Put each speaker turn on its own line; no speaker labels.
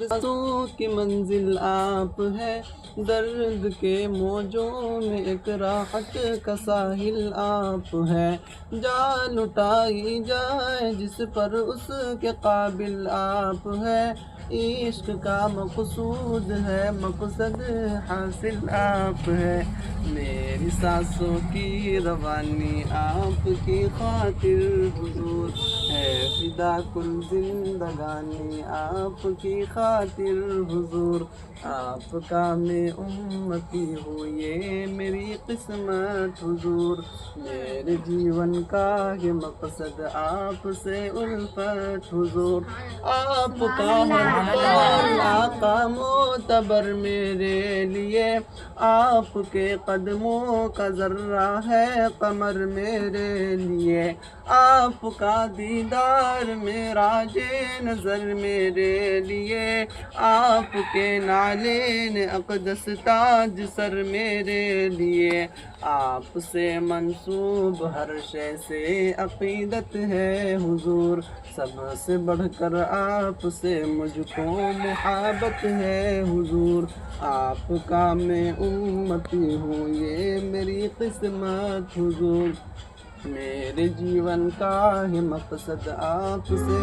سانسوں کی منزل آپ ہے، درد کے موجوں میں ایک راحت کا ساحل آپ ہے، جان لٹائی جائے جس پر اس کے قابل آپ ہے، عشق کا مقصود ہے مقصد حاصل آپ ہے، میری سانسوں کی روانی آپ کی خاطر حضور ہے، فدا کل زندگانی آپ کی خاطر حضور، آپ کا میں امتی ہوں یہ میری قسمت حضور، میرے جیون کا یہ مقصد آپ سے الفت حضور، آپ کا ہر قول آقا معتبر میرے لیے، آپ کے قدموں کا ذرہ ہے قمر میرے لیے، آپ کا دیدار معراج نظر میرے لیے، آپ کے نالین اقدس تاج سر میرے لیے، آپ سے منسوب ہر شے سے عقیدت ہے حضور، سب سے بڑھ کر آپ سے مجھ کو محبت ہے حضور، آپ کا میں امتی ہوں یہ میری قسمت حضور، میرے جیون کا ہے مقصد آپ سے